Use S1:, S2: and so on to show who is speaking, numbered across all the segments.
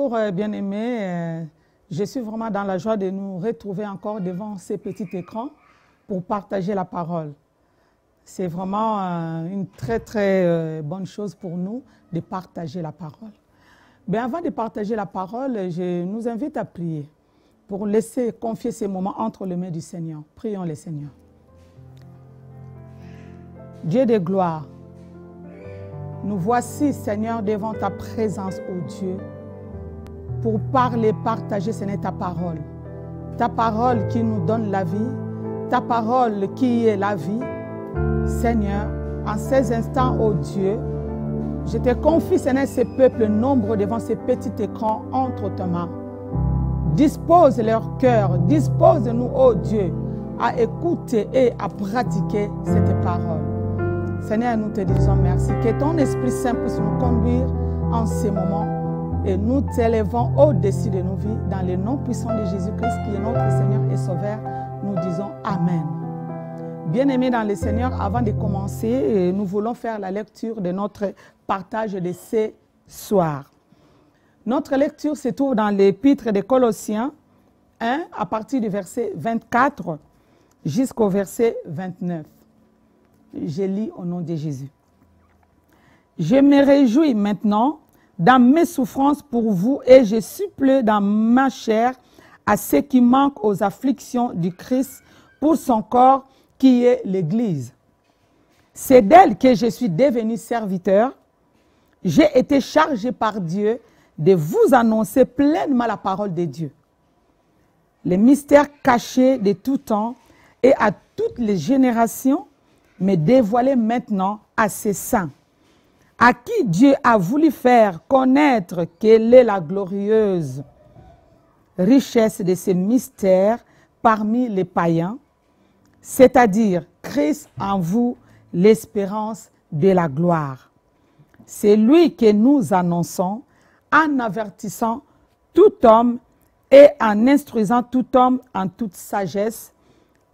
S1: Bonjour bien-aimés, je suis vraiment dans la joie de nous retrouver encore devant ces petits écrans pour partager la parole. C'est vraiment une très bonne chose pour nous de partager la parole. Mais avant de partager la parole, je nous invite à prier pour laisser confier ces moments entre les mains du Seigneur. Prions le Seigneur. Dieu de gloire, nous voici, Seigneur, devant ta présence, ô Dieu, pour parler, partager, Seigneur, ta parole. Ta parole qui nous donne la vie, ta parole qui est la vie. Seigneur, en ces instants, ô Dieu, je te confie, Seigneur, ces peuples nombreux devant ces petits écrans entre tes mains. Dispose leur cœur, dispose-nous, ô Dieu, à écouter et à pratiquer cette parole. Seigneur, nous te disons merci. Que ton Esprit Saint puisse nous conduire en ces moments et nous t'élevons au-dessus de nos vies. Dans le nom puissant de Jésus-Christ, qui est notre Seigneur et Sauveur, nous disons Amen. Bien-aimés dans le Seigneur, avant de commencer, nous voulons faire la lecture de notre partage de ce soir. Notre lecture se trouve dans l'épître de Colossiens 1, à partir du verset 24 jusqu'au verset 29. Je lis au nom de Jésus. Je me réjouis maintenant dans mes souffrances pour vous et je supplée dans ma chair à ce qui manque aux afflictions du Christ pour son corps qui est l'Église. C'est d'elle que je suis devenu serviteur. J'ai été chargé par Dieu de vous annoncer pleinement la parole de Dieu. Les mystères cachés de tout temps et à toutes les générations, mais dévoilés maintenant à ses saints, à qui Dieu a voulu faire connaître quelle est la glorieuse richesse de ces mystères parmi les païens, c'est-à-dire Christ en vous, l'espérance de la gloire. C'est lui que nous annonçons en avertissant tout homme et en instruisant tout homme en toute sagesse,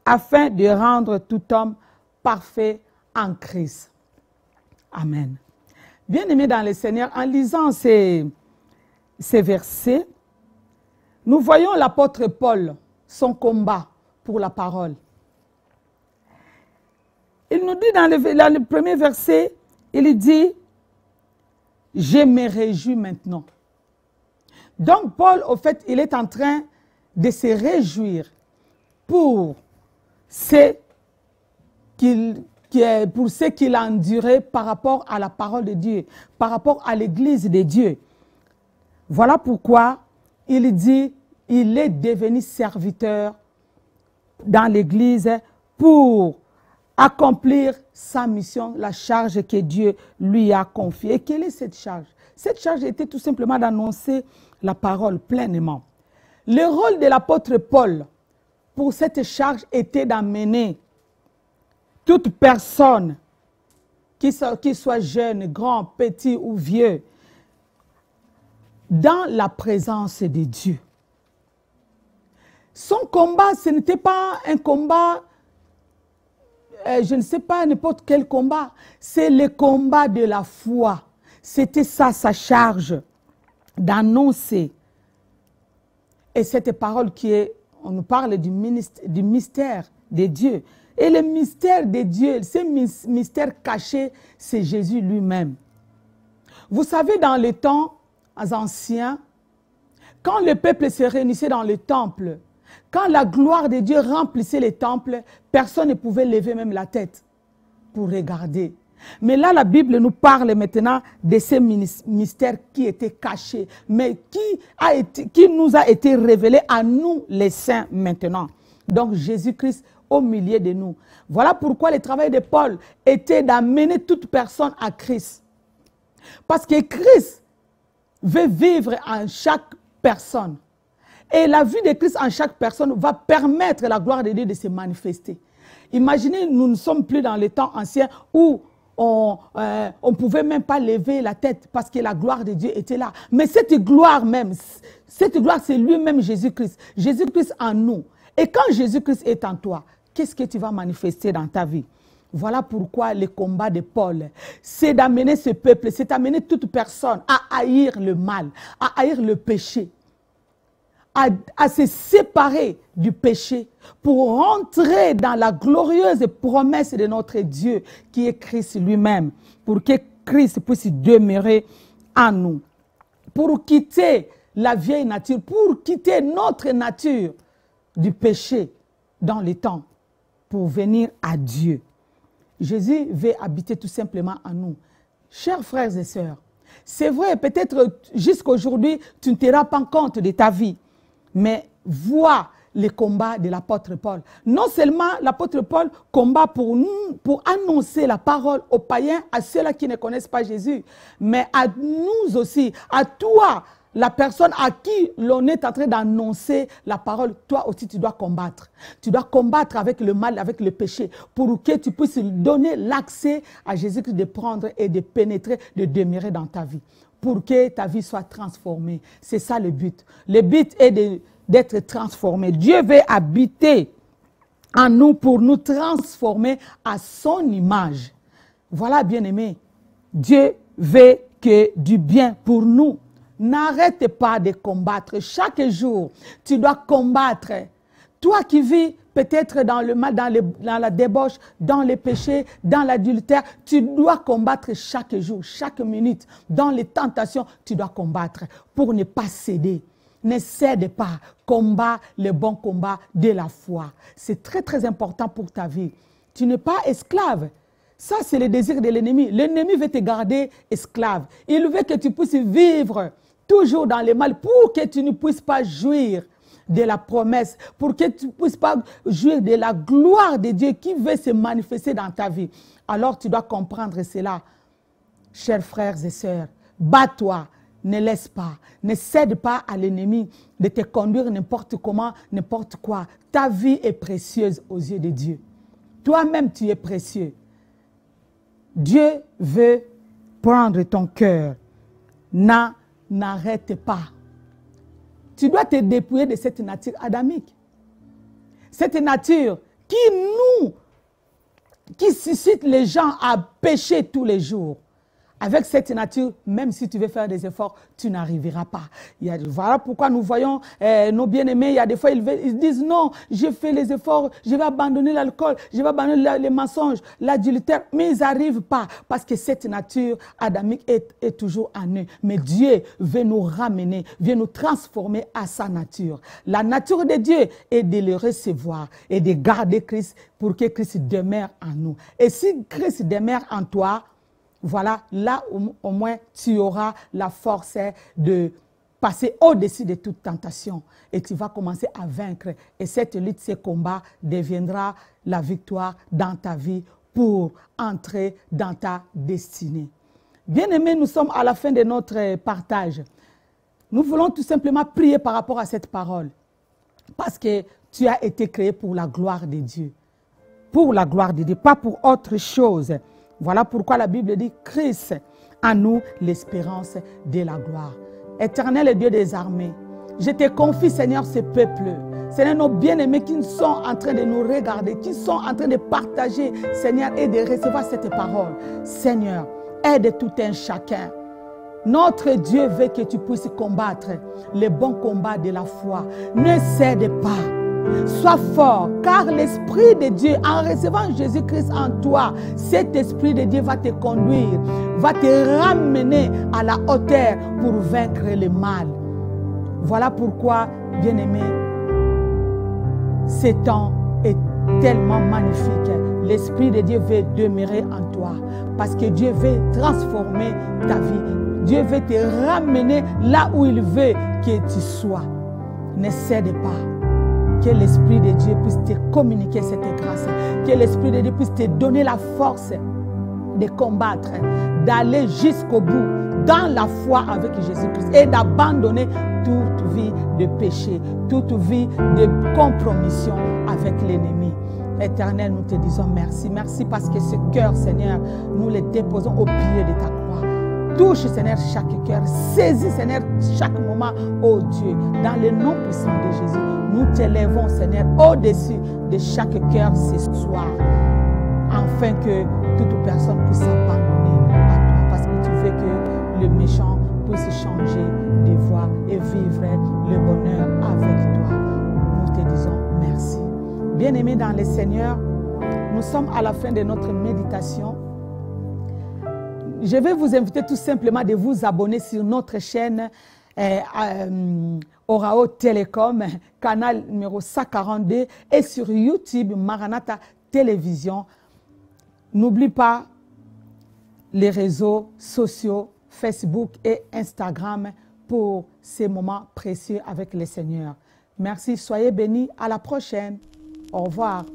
S1: afin de rendre tout homme parfait en Christ. Amen. Bien-aimés dans le Seigneur, en lisant ces versets, nous voyons l'apôtre Paul, son combat pour la parole. Il nous dit dans le premier verset, il dit « Je me réjouis maintenant ». Donc Paul, au fait, il est en train de se réjouir pour ce qu'il a enduré par rapport à la parole de Dieu, par rapport à l'Église de Dieu. Voilà pourquoi il dit il est devenu serviteur dans l'Église pour accomplir sa mission, la charge que Dieu lui a confiée. Et quelle est cette charge? Cette charge était tout simplement d'annoncer la parole pleinement. Le rôle de l'apôtre Paul pour cette charge était d'amener toute personne, qui soit jeune, grand, petit ou vieux, dans la présence de Dieu. Son combat, ce n'était pas un combat, je ne sais pas, n'importe quel combat. C'est le combat de la foi. C'était ça, sa charge, d'annoncer. Et cette parole on nous parle du mystère de Dieu. Et le mystère de Dieu, ce mystère caché, c'est Jésus lui-même. Vous savez, dans les temps anciens, quand le peuple se réunissait dans le temple, quand la gloire de Dieu remplissait les temples, personne ne pouvait lever même la tête pour regarder. Mais là, la Bible nous parle maintenant de ces mystères qui étaient cachés, mais qui nous a été révélé à nous, les saints, maintenant. Donc, Jésus-Christ au milieu de nous. Voilà pourquoi le travail de Paul était d'amener toute personne à Christ. Parce que Christ veut vivre en chaque personne. Et la vie de Christ en chaque personne va permettre à la gloire de Dieu de se manifester. Imaginez, nous ne sommes plus dans les temps anciens où on ne pouvait même pas lever la tête parce que la gloire de Dieu était là. Mais cette gloire même, c'est lui-même Jésus-Christ. Jésus-Christ en nous. Et quand Jésus-Christ est en toi, qu'est-ce que tu vas manifester dans ta vie? Voilà pourquoi le combat de Paul, c'est d'amener ce peuple, c'est d'amener toute personne à haïr le mal, à haïr le péché, à se séparer du péché pour rentrer dans la glorieuse promesse de notre Dieu qui est Christ lui-même, pour que Christ puisse demeurer en nous, pour quitter la vieille nature, pour quitter notre nature du péché dans le temps, pour venir à Dieu. Jésus veut habiter tout simplement en nous. Chers frères et sœurs, c'est vrai, peut-être jusqu'à aujourd'hui, tu ne te rends pas compte de ta vie, mais vois les combats de l'apôtre Paul. Non seulement l'apôtre Paul combat pour nous, pour annoncer la parole aux païens, à ceux-là qui ne connaissent pas Jésus, mais à nous aussi, à toi, la personne à qui l'on est en train d'annoncer la parole, toi aussi tu dois combattre. Tu dois combattre avec le mal, avec le péché, pour que tu puisses donner l'accès à Jésus-Christ de prendre et de pénétrer, de demeurer dans ta vie, pour que ta vie soit transformée. C'est ça le but. Le but est d'être transformé. Dieu veut habiter en nous pour nous transformer à son image. Voilà, bien-aimé, Dieu veut que du bien pour nous. N'arrête pas de combattre. Chaque jour, tu dois combattre. Toi qui vis peut-être dans le mal, dans la débauche, dans les péchés, dans l'adultère, tu dois combattre chaque jour, chaque minute. Dans les tentations, tu dois combattre pour ne pas céder. Ne cède pas. Combat le bon combat de la foi. C'est très très important pour ta vie. Tu n'es pas esclave. Ça, c'est le désir de l'ennemi. L'ennemi veut te garder esclave. Il veut que tu puisses vivre toujours dans le mal pour que tu ne puisses pas jouir de la promesse, pour que tu ne puisses pas jouir de la gloire de Dieu qui veut se manifester dans ta vie. Alors tu dois comprendre cela. Chers frères et sœurs, bats-toi, ne laisse pas, ne cède pas à l'ennemi de te conduire n'importe comment, n'importe quoi. Ta vie est précieuse aux yeux de Dieu. Toi-même, tu es précieux. Dieu veut prendre ton cœur. N'arrête pas. Tu dois te dépouiller de cette nature adamique. Cette nature qui suscite les gens à pécher tous les jours. Avec cette nature, même si tu veux faire des efforts, tu n'arriveras pas. Voilà pourquoi nous voyons nos bien-aimés, il y a des fois, ils disent non, je fais les efforts, je vais abandonner l'alcool, je vais abandonner les mensonges, l'adultère. Mais ils n'arrivent pas parce que cette nature adamique est toujours en eux. Mais Dieu veut nous ramener, veut nous transformer à sa nature. La nature de Dieu est de le recevoir et de garder Christ pour que Christ demeure en nous. Et si Christ demeure en toi, voilà, là au moins tu auras la force de passer au-dessus de toute tentation et tu vas commencer à vaincre. Et cette lutte, ce combat deviendra la victoire dans ta vie pour entrer dans ta destinée. Bien-aimés, nous sommes à la fin de notre partage. Nous voulons tout simplement prier par rapport à cette parole parce que tu as été créé pour la gloire de Dieu. Pour la gloire de Dieu, pas pour autre chose. Voilà pourquoi la Bible dit « Christ en nous l'espérance de la gloire ». Éternel Dieu des armées, je te confie Seigneur ce peuple. Seigneur, nos bien-aimés qui sont en train de nous regarder, qui sont en train de partager Seigneur et de recevoir cette parole. Seigneur, aide tout un chacun. Notre Dieu veut que tu puisses combattre le bon combat de la foi. Ne cède pas. Sois fort, car l'Esprit de Dieu, en recevant Jésus-Christ en toi, cet Esprit de Dieu va te conduire, va te ramener à la hauteur pour vaincre le mal. Voilà pourquoi, bien-aimé, ce temps est tellement magnifique. L'Esprit de Dieu veut demeurer en toi, parce que Dieu veut transformer ta vie. Dieu veut te ramener là où il veut que tu sois. Ne cède pas. Que l'Esprit de Dieu puisse te communiquer cette grâce. Que l'Esprit de Dieu puisse te donner la force de combattre, d'aller jusqu'au bout dans la foi avec Jésus-Christ et d'abandonner toute vie de péché, toute vie de compromission avec l'ennemi. Éternel, nous te disons merci. Merci parce que ce cœur, Seigneur, nous le déposons au pied de ta croix. Touche, Seigneur, chaque cœur. Saisis, Seigneur, chaque moment, oh Dieu, dans le nom puissant de Jésus. Nous t'élèvons, Seigneur, au-dessus de chaque cœur ce soir. afin que toute personne puisse s'abandonner à toi, parce que tu veux que le méchant puisse changer de voie et vivre le bonheur avec toi. Nous te disons merci. Bien-aimés dans le Seigneur, nous sommes à la fin de notre méditation. Je vais vous inviter tout simplement de vous abonner sur notre chaîne Orao Télécom, canal numéro 142, et sur YouTube, Maranatha Télévision. N'oublie pas les réseaux sociaux, Facebook et Instagram pour ces moments précieux avec le Seigneur. Merci, soyez bénis, à la prochaine. Au revoir.